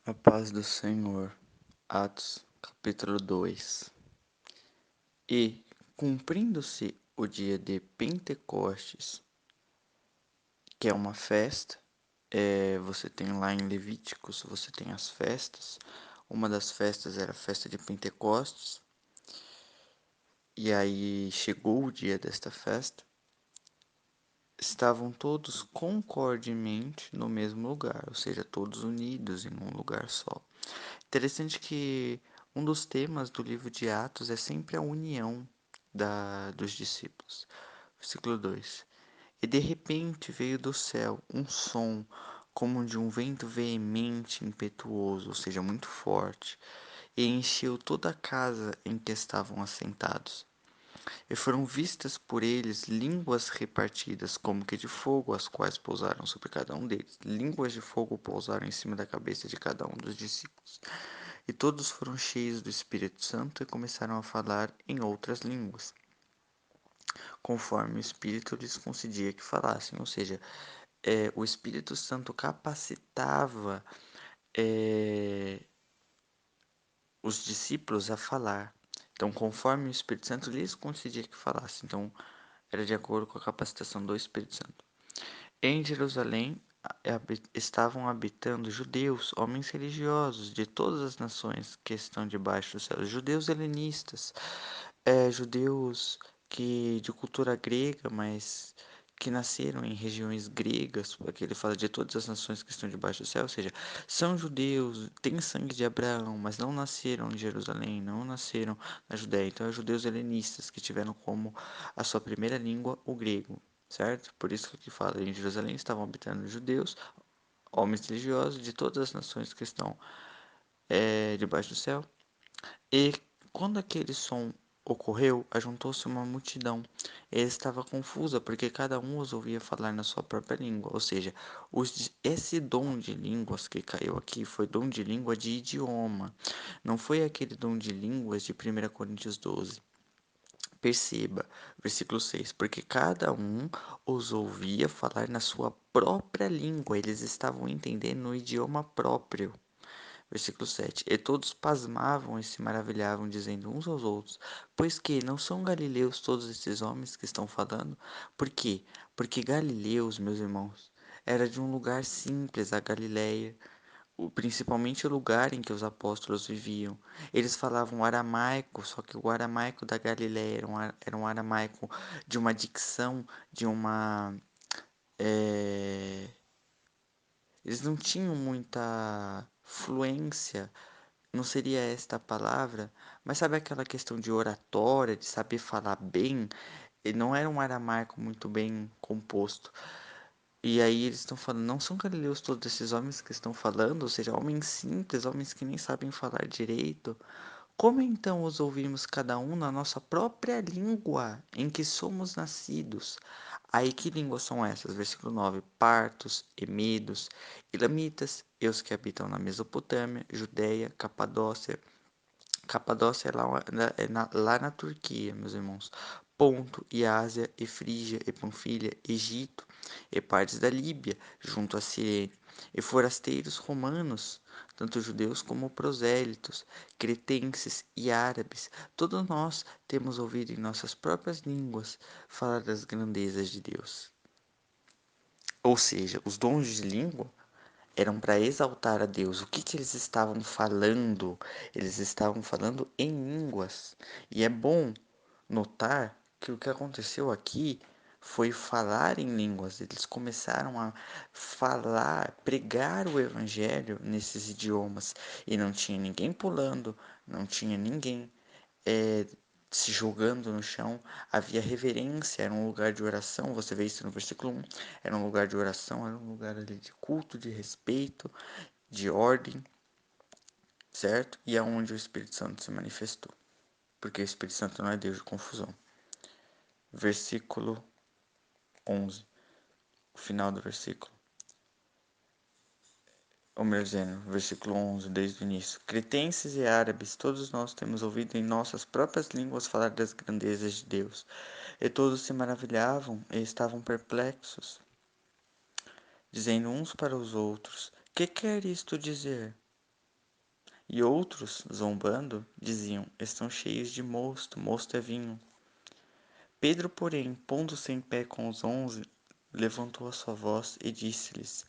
A paz do Senhor. Atos, capítulo 2. E, cumprindo-se o dia de Pentecostes, que é uma festa, você tem lá em Levíticos, você tem as festas. Uma das festas era a festa de Pentecostes. E aí chegou o dia desta festa. Estavam todos concordemente no mesmo lugar, ou seja, todos unidos em um lugar só. Interessante que um dos temas do livro de Atos é sempre a união dos discípulos. Versículo 2: E de repente veio do céu um som como de um vento veemente e impetuoso, ou seja, muito forte, e encheu toda a casa em que estavam assentados. E foram vistas por eles línguas repartidas como que de fogo, as quais pousaram sobre cada um deles. Línguas de fogo pousaram em cima da cabeça de cada um dos discípulos. E todos foram cheios do Espírito Santo e começaram a falar em outras línguas, conforme o Espírito lhes concedia que falassem. Ou seja, o Espírito Santo capacitava é, os discípulos a falar. Então, conforme o Espírito Santo lhes concedia que falassem. Então, era de acordo com a capacitação do Espírito Santo. Em Jerusalém estavam habitando judeus, homens religiosos de todas as nações que estão debaixo do céu, judeus helenistas, judeus que de cultura grega, mas que nasceram em regiões gregas, porque ele fala de todas as nações que estão debaixo do céu, ou seja, são judeus, têm sangue de Abraão, mas não nasceram em Jerusalém, não nasceram na Judéia. Então, é judeus helenistas que tiveram como a sua primeira língua o grego, certo? Por isso que aqui fala, em Jerusalém estavam habitando judeus, homens religiosos de todas as nações que estão debaixo do céu. E quando aquele som ocorreu, ajuntou-se uma multidão. E estava confusa, porque cada um os ouvia falar na sua própria língua. Ou seja, esse dom de línguas que caiu aqui foi dom de língua de idioma. Não foi aquele dom de línguas de 1 Coríntios 12. Perceba, versículo 6, porque cada um os ouvia falar na sua própria língua, eles estavam entendendo no idioma próprio. Versículo 7, e todos pasmavam e se maravilhavam, dizendo uns aos outros, pois que não são galileus todos esses homens que estão falando? Por quê? Porque Galileus, meus irmãos, era de um lugar simples, a Galileia, principalmente o lugar em que os apóstolos viviam. Eles falavam aramaico, só que o aramaico da Galileia era um aramaico de uma dicção, de uma. eh, Eles não tinham muita fluência, não seria esta a palavra, mas sabe aquela questão de oratória, de saber falar bem? E não era um aramaico muito bem composto. E aí eles estão falando, não são galileus todos esses homens que estão falando, ou seja, homens simples, homens que nem sabem falar direito. Como então os ouvimos cada um na nossa própria língua em que somos nascidos? Aí que línguas são essas? Versículo 9: Partos, Emidos, Elamitas, e os que habitam na Mesopotâmia, Judéia, Capadócia. Capadócia lá na Turquia, meus irmãos. Ponto, e Ásia, e Frígia, e Panfilha, Egito, e partes da Líbia, junto a Cirene, e forasteiros romanos, tanto judeus como prosélitos, cretenses e árabes, todos nós temos ouvido em nossas próprias línguas falar das grandezas de Deus. Ou seja, os dons de língua eram para exaltar a Deus. O que eles estavam falando? Eles estavam falando em línguas. E é bom notar que o que aconteceu aqui foi falar em línguas. Eles começaram a falar, pregar o evangelho nesses idiomas. E não tinha ninguém pulando, não tinha ninguém é, se jogando no chão, havia reverência, era um lugar de oração, você vê isso no versículo 1, era um lugar de oração, era um lugar ali de culto, de respeito, de ordem, certo? E é onde o Espírito Santo se manifestou, porque o Espírito Santo não é Deus de confusão. Versículo 11, o final do versículo. Ou melhor dizendo, versículo 11, desde o início. Cretenses e árabes, todos nós temos ouvido em nossas próprias línguas falar das grandezas de Deus. E todos se maravilhavam e estavam perplexos, dizendo uns para os outros: Que quer isto dizer? E outros, zombando, diziam: estão cheios de mosto, mosto é vinho. Pedro, porém, pondo-se em pé com os 11, levantou a sua voz e disse-lhes.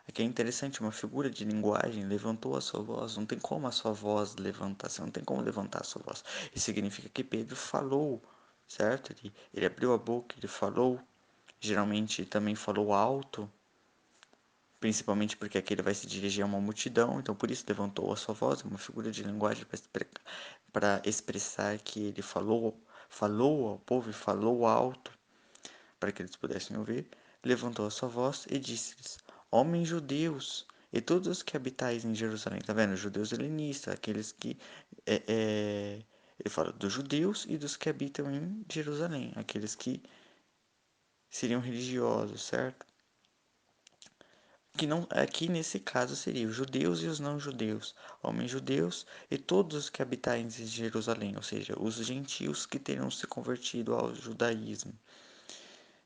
Aqui é interessante, uma figura de linguagem, levantou a sua voz, não tem como a sua voz levantar, você não tem como levantar a sua voz. Isso significa que Pedro falou, certo? Ele abriu a boca, ele falou, geralmente também falou alto, principalmente porque aqui ele vai se dirigir a uma multidão, então por isso levantou a sua voz, é uma figura de linguagem para expressar que ele falou ao povo e falou alto, para que eles pudessem ouvir, levantou a sua voz e disse-lhes: Homens judeus e todos os que habitais em Jerusalém, tá vendo? Judeus helenistas, aqueles que ele fala dos judeus e dos que habitam em Jerusalém, aqueles que seriam religiosos, certo? Que não, aqui nesse caso seria os judeus e os não judeus, homens judeus e todos os que habitarem em Jerusalém, ou seja, os gentios que terão se convertido ao judaísmo.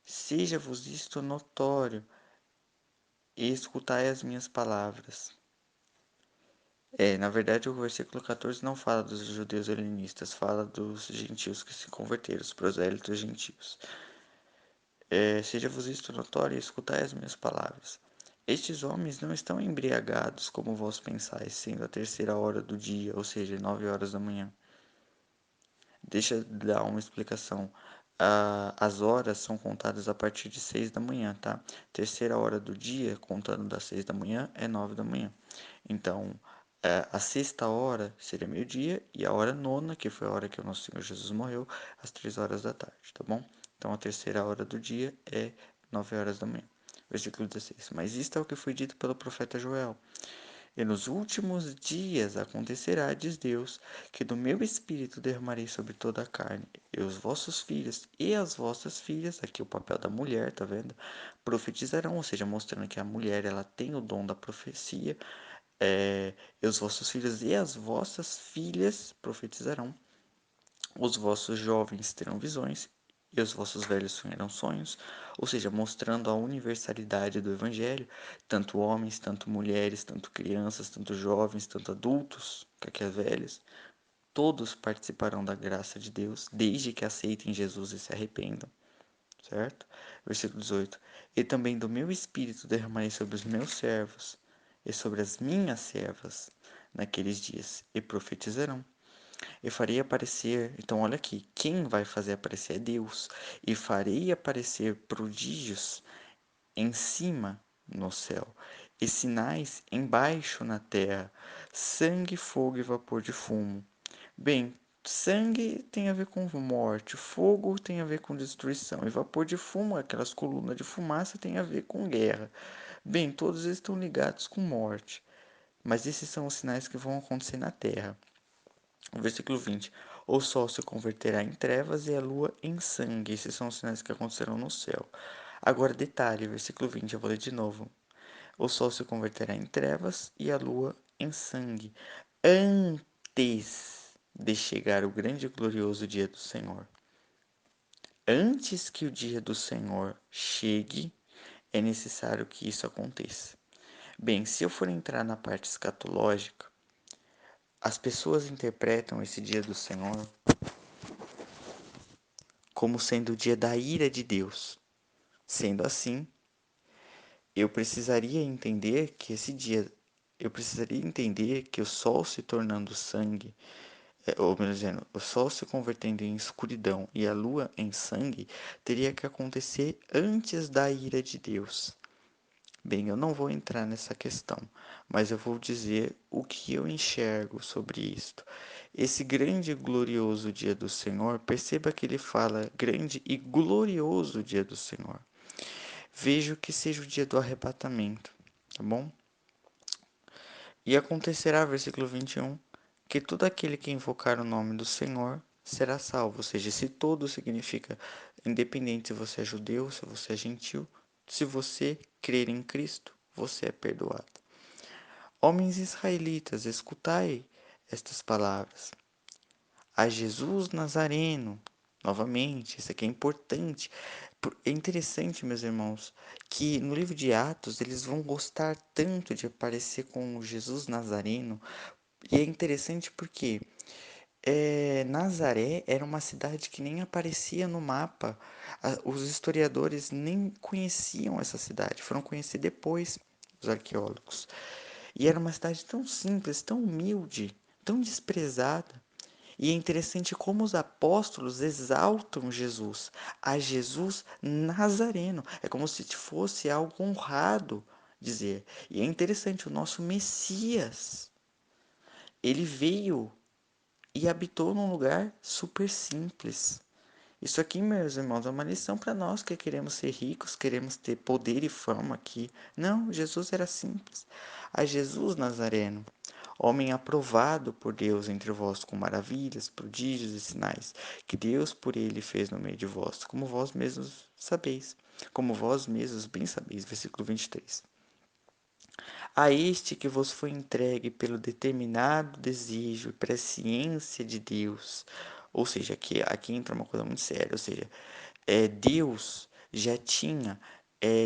Seja-vos isto notório e escutai as minhas palavras. Na verdade, o versículo 14 não fala dos judeus helenistas, fala dos gentios que se converteram, os prosélitos gentios. Seja-vos isto notório e escutai as minhas palavras. Estes homens não estão embriagados, como vós pensais, sendo a terceira hora do dia, ou seja, 9 horas da manhã. Deixa eu dar uma explicação. As horas são contadas a partir de 6 da manhã, tá? Terceira hora do dia, contando das 6 da manhã, é 9 da manhã. Então, a sexta hora seria meio-dia e a hora nona, que foi a hora que o nosso Senhor Jesus morreu, às 3 horas da tarde, tá bom? Então, a terceira hora do dia é 9 horas da manhã. Versículo 16. Mas isto é o que foi dito pelo profeta Joel. E nos últimos dias acontecerá, diz Deus, que do meu espírito derramarei sobre toda a carne, e os vossos filhos e as vossas filhas, aqui o papel da mulher, tá vendo? Profetizarão, ou seja, mostrando que a mulher ela tem o dom da profecia, e os vossos filhos e as vossas filhas profetizarão. Os vossos jovens terão visões e os vossos velhos sonharão sonhos, ou seja, mostrando a universalidade do evangelho, tanto homens, tanto mulheres, tanto crianças, tanto jovens, tanto adultos, que é velhos, todos participarão da graça de Deus, desde que aceitem Jesus e se arrependam, certo? Versículo 18. E também do meu espírito derramarei sobre os meus servos e sobre as minhas servas naqueles dias, e profetizarão. Eu farei aparecer, então olha aqui, quem vai fazer aparecer é Deus. E farei aparecer prodígios em cima no céu, e sinais embaixo na terra, sangue, fogo e vapor de fumo. Bem, sangue tem a ver com morte, fogo tem a ver com destruição, e vapor de fumo, aquelas colunas de fumaça, tem a ver com guerra. Bem, todos estão ligados com morte, mas esses são os sinais que vão acontecer na terra. Versículo 20. O sol se converterá em trevas e a lua em sangue. Esses são os sinais que acontecerão no céu. Agora, detalhe, versículo 20, eu vou ler de novo. O sol se converterá em trevas e a lua em sangue, antes de chegar o grande e glorioso dia do Senhor. Antes que o dia do Senhor chegue, é necessário que isso aconteça. Bem, se eu for entrar na parte escatológica, as pessoas interpretam esse dia do Senhor como sendo o dia da ira de Deus. Sendo assim, eu precisaria entender que esse dia, eu precisaria entender que o sol se tornando sangue, ou melhor dizendo, o sol se convertendo em escuridão e a lua em sangue, teria que acontecer antes da ira de Deus. Bem, eu não vou entrar nessa questão, mas eu vou dizer o que eu enxergo sobre isto. Esse grande e glorioso dia do Senhor, perceba que ele fala grande e glorioso dia do Senhor. Vejo que seja o dia do arrebatamento, tá bom? E acontecerá, versículo 21, que todo aquele que invocar o nome do Senhor será salvo. Ou seja, esse todo significa, independente se você é judeu, se você é gentil, se você crer em Cristo, você é perdoado. Homens israelitas, escutai estas palavras. A Jesus Nazareno, novamente, isso aqui é importante. É interessante, meus irmãos, que no livro de Atos eles vão gostar tanto de aparecer com Jesus Nazareno E é interessante porque Nazaré era uma cidade que nem aparecia no mapa. Os historiadores nem conheciam essa cidade, foram conhecer depois, os arqueólogos. E era uma cidade tão simples, tão humilde, tão desprezada. E é interessante como os apóstolos exaltam Jesus, a Jesus Nazareno. É como se fosse algo honrado dizer. E é interessante, o nosso Messias, ele veio e habitou num lugar super simples. Isso aqui, meus irmãos, é uma lição para nós que queremos ser ricos, queremos ter poder e fama aqui. Não, Jesus era simples. A Jesus Nazareno, homem aprovado por Deus entre vós com maravilhas, prodígios e sinais, que Deus por ele fez no meio de vós, como vós mesmos sabeis, como vós mesmos bem sabeis. Versículo 23. A este que vos foi entregue pelo determinado desejo e presciência de Deus. Ou seja, aqui entra uma coisa muito séria, ou seja, Deus já tinha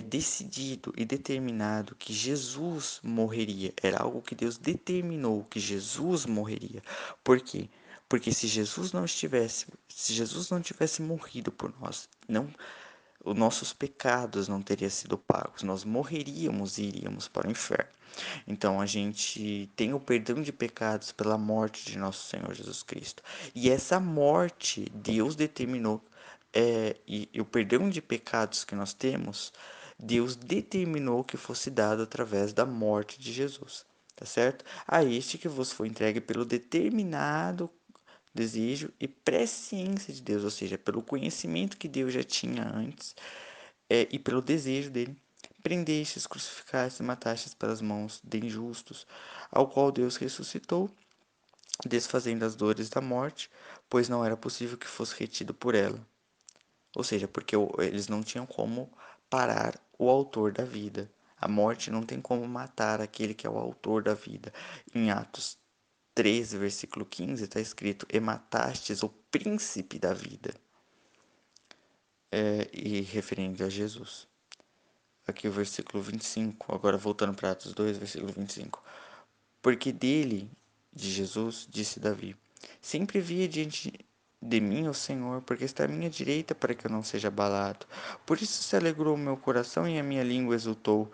decidido e determinado que Jesus morreria. Era algo que Deus determinou que Jesus morreria. Por quê? Porque se Jesus não tivesse morrido por nós, não, os nossos pecados não teriam sido pagos, nós morreríamos e iríamos para o inferno. Então a gente tem o perdão de pecados pela morte de nosso Senhor Jesus Cristo. E essa morte Deus determinou, e o perdão de pecados que nós temos, Deus determinou que fosse dado através da morte de Jesus. Tá certo? A este que vos foi entregue pelo determinado desejo e presciência de Deus, ou seja, pelo conhecimento que Deus já tinha antes, e pelo desejo dele, prendestes, crucificastes e matastes pelas mãos de injustos, ao qual Deus ressuscitou, desfazendo as dores da morte, pois não era possível que fosse retido por ela. Ou seja, porque eles não tinham como parar o autor da vida. A morte não tem como matar aquele que é o autor da vida. Em Atos 13, versículo 15, está escrito: E matastes o príncipe da vida, e referente a Jesus. Aqui o versículo 25, agora voltando para Atos 2, versículo 25. Porque dele, de Jesus, disse Davi: Sempre via diante de mim o Senhor, porque está à minha direita para que eu não seja abalado. Por isso se alegrou o meu coração e a minha língua exultou.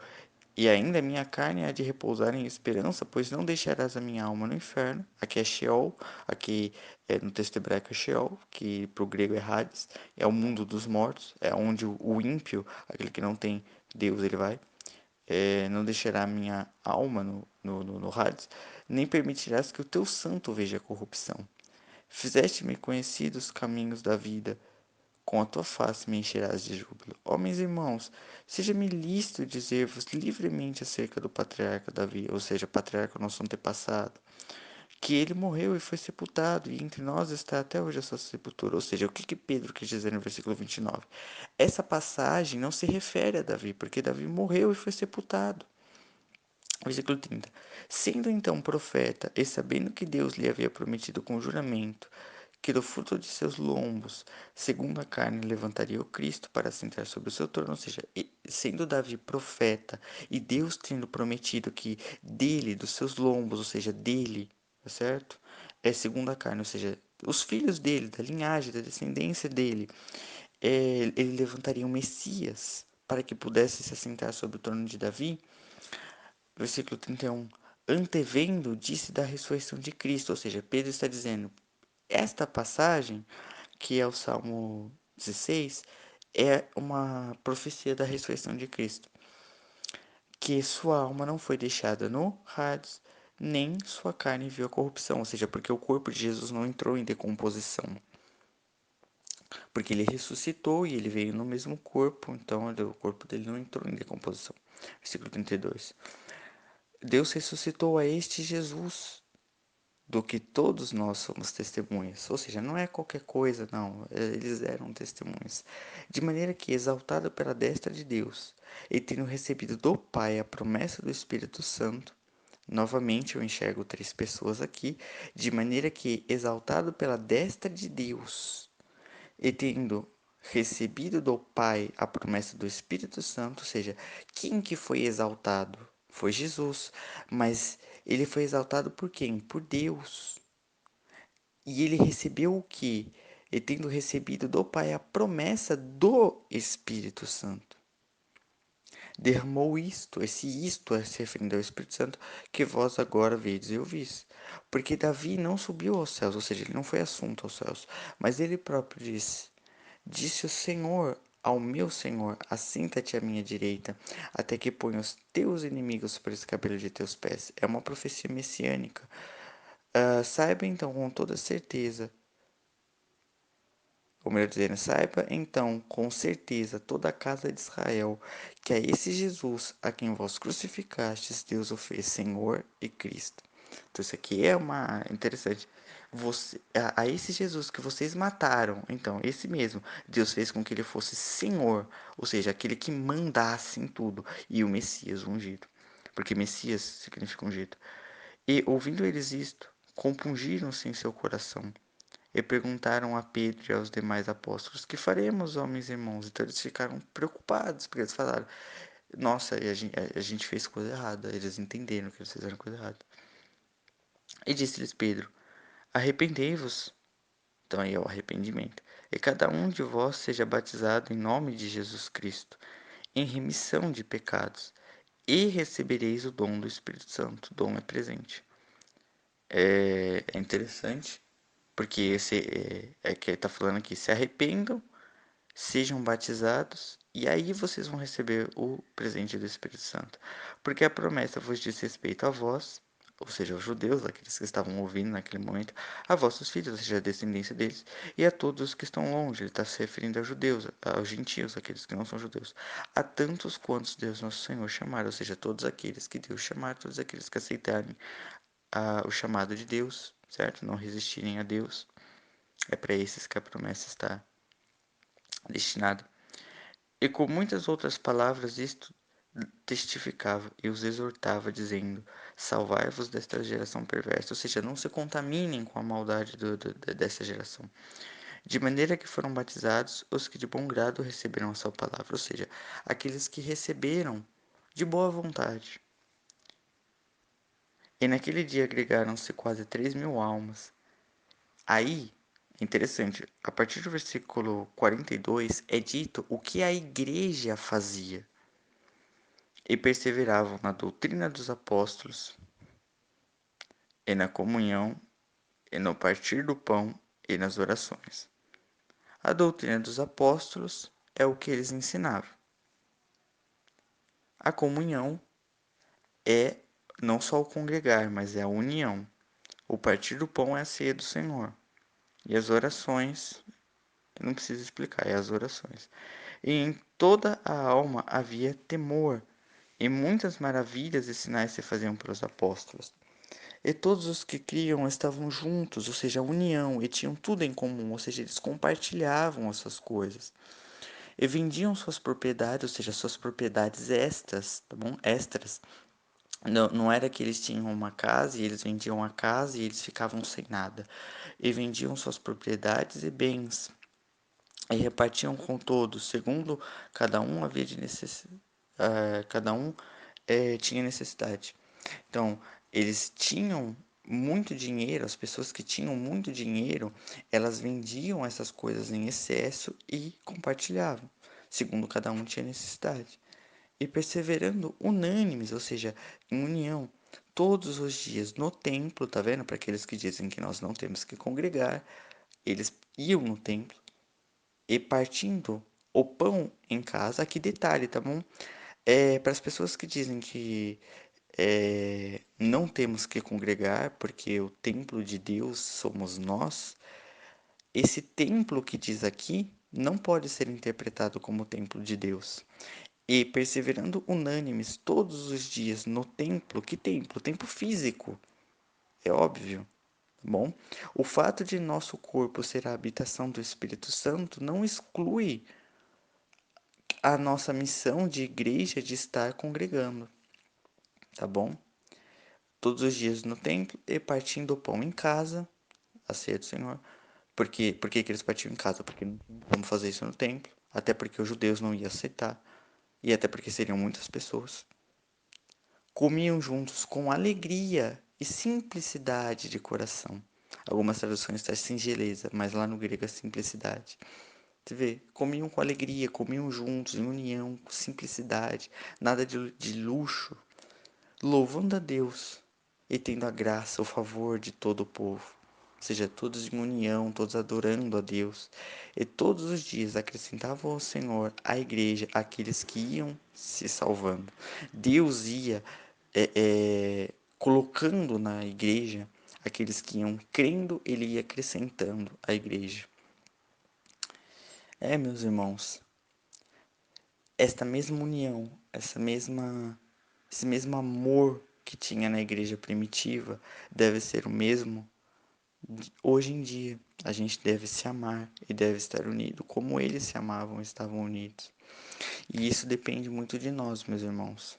E ainda a minha carne há de repousar em esperança, pois não deixarás a minha alma no inferno. Aqui é Sheol, aqui no texto hebraico é Sheol, que para o grego é Hades, é o mundo dos mortos, é onde o ímpio, aquele que não tem Deus, ele vai. Não deixará a minha alma no Hades, nem permitirás que o teu santo veja a corrupção. Fizeste-me conhecidos os caminhos da vida, com a tua face me encherás de júbilo. Homens e irmãos, seja-me lícito dizer-vos livremente acerca do patriarca Davi, ou seja, patriarca nosso antepassado, que ele morreu e foi sepultado, e entre nós está até hoje a sua sepultura. Ou seja, o que Pedro quis dizer no versículo 29? Essa passagem não se refere a Davi, porque Davi morreu e foi sepultado. Versículo 30. Sendo então profeta, e sabendo que Deus lhe havia prometido com juramento que do fruto de seus lombos, segundo a carne, levantaria o Cristo para sentar sobre o seu trono, ou seja, sendo Davi profeta e Deus tendo prometido que dele, dos seus lombos, ou seja, dele, tá certo? É segundo a carne, ou seja, os filhos dele, da linhagem, da descendência dele, ele levantaria um Messias para que pudesse se assentar sobre o trono de Davi. Versículo 31. Antevendo, disse da ressurreição de Cristo, ou seja, Pedro está dizendo, esta passagem, que é o Salmo 16, é uma profecia da ressurreição de Cristo, que sua alma não foi deixada no Hades, nem sua carne viu a corrupção, ou seja, porque o corpo de Jesus não entrou em decomposição, porque ele ressuscitou e ele veio no mesmo corpo, então o corpo dele não entrou em decomposição. Versículo 32. Deus ressuscitou a este Jesus, do que todos nós somos testemunhas. Ou seja, não é qualquer coisa, não. Eles eram testemunhas. De maneira que, exaltado pela destra de Deus, e tendo recebido do Pai a promessa do Espírito Santo, novamente eu enxergo três pessoas aqui, de maneira que, exaltado pela destra de Deus, e tendo recebido do Pai a promessa do Espírito Santo, ou seja, quem que foi exaltado? Foi Jesus, mas Ele foi exaltado por quem? Por Deus. E ele recebeu o quê? E tendo recebido do Pai a promessa do Espírito Santo. Derramou isto, esse isto é se referindo ao Espírito Santo, que vós agora vedes e ouvis. Porque Davi não subiu aos céus, ou seja, ele não foi assunto aos céus, mas ele próprio disse o Senhor ao meu Senhor, assenta-te à minha direita, até que ponha os teus inimigos por escabelo de teus pés. É uma profecia messiânica. Saiba então com toda certeza, ou melhor dizendo, saiba então com certeza toda a casa de Israel, que a esse Jesus a quem vós crucificastes, Deus o fez Senhor e Cristo. Então isso aqui é uma interessante. A esse Jesus que vocês mataram, então, esse mesmo, Deus fez com que ele fosse Senhor, ou seja, aquele que mandasse em tudo, e o Messias ungido. Porque Messias significa ungido. E ouvindo eles isto, compungiram-se em seu coração e perguntaram a Pedro e aos demais apóstolos: Que faremos, homens e irmãos? Então eles ficaram preocupados, porque eles falaram: Nossa, a gente fez coisa errada. Eles entenderam que eles fizeram coisa errada. E disse-lhes Pedro: Arrependei-vos. Então aí é o arrependimento. E cada um de vós seja batizado em nome de Jesus Cristo, em remissão de pecados, e recebereis o dom do Espírito Santo. O dom é presente. É interessante, porque é que ele está falando aqui: se arrependam, sejam batizados, e aí vocês vão receber o presente do Espírito Santo. Porque a promessa vos diz respeito a vós, ou seja, aos judeus, aqueles que estavam ouvindo naquele momento, a vossos filhos, ou seja, a descendência deles, e a todos os que estão longe. Ele está se referindo aos judeus, aos gentios, aqueles que não são judeus. A tantos quantos Deus nosso Senhor chamar, ou seja, todos aqueles que Deus chamar, todos aqueles que aceitarem o chamado de Deus, certo? Não resistirem a Deus. É para esses que a promessa está destinada. E com muitas outras palavras isto testificava e os exortava, dizendo: Salvai-vos desta geração perversa. Ou seja, não se contaminem com a maldade dessa geração. De maneira que foram batizados os que de bom grado receberam a sua palavra. Ou seja, aqueles que receberam de boa vontade. E naquele dia agregaram-se quase 3.000 almas. Aí, interessante, a partir do versículo 42 é dito o que a igreja fazia. E perseveravam na doutrina dos apóstolos, e na comunhão, e no partir do pão, e nas orações. A doutrina dos apóstolos é o que eles ensinavam. A comunhão é não só o congregar, mas é a união. O partir do pão é a ceia do Senhor. E as orações, eu não preciso explicar, é as orações. E em toda a alma havia temor, e muitas maravilhas e sinais se faziam pelos apóstolos. E todos os que criam estavam juntos, ou seja, a união, e tinham tudo em comum, ou seja, eles compartilhavam essas coisas. E vendiam suas propriedades, ou seja, suas propriedades extras, tá bom? Extras. Não era que eles tinham uma casa e eles vendiam a casa e eles ficavam sem nada. E vendiam suas propriedades e bens. E repartiam com todos, segundo cada um havia de necessidade. Cada um tinha necessidade. Então, eles tinham muito dinheiro, as pessoas que tinham muito dinheiro, elas vendiam essas coisas em excesso e compartilhavam, segundo cada um tinha necessidade. E perseverando unânimes, ou seja, em união, todos os dias no templo, tá vendo? Para aqueles que dizem que nós não temos que congregar, eles iam no templo e partindo o pão em casa. Aqui detalhe, tá bom? Para as pessoas que dizem que não temos que congregar porque o templo de Deus somos nós. Esse templo que diz aqui não pode ser interpretado como o templo de Deus. E perseverando unânimes todos os dias no templo, que templo? Templo físico, é óbvio. Tá bom? O fato de nosso corpo ser a habitação do Espírito Santo não exclui a nossa missão de igreja de estar congregando, tá bom? Todos os dias no templo e partindo o pão em casa, a ceia do Senhor. Por que eles partiam em casa? Porque não tinha como fazer isso no templo. Até porque os judeus não iam aceitar. E até porque seriam muitas pessoas. comiam juntos com alegria e simplicidade de coração. Algumas traduções trazem singeleza, mas lá no grego é simplicidade. Você vê, comiam com alegria, comiam juntos, em união, com simplicidade, nada de luxo, louvando a Deus e tendo a graça, o favor de todo o povo. Ou seja, todos em união, todos adorando a Deus. E todos os dias acrescentavam ao Senhor, à igreja, aqueles que iam se salvando. Deus ia colocando na igreja aqueles que iam crendo, ele ia acrescentando a igreja. Meus irmãos, esta mesma união, esse mesmo amor que tinha na igreja primitiva deve ser o mesmo hoje em dia. A gente deve se amar e deve estar unido, como eles se amavam e estavam unidos. E isso depende muito de nós, meus irmãos.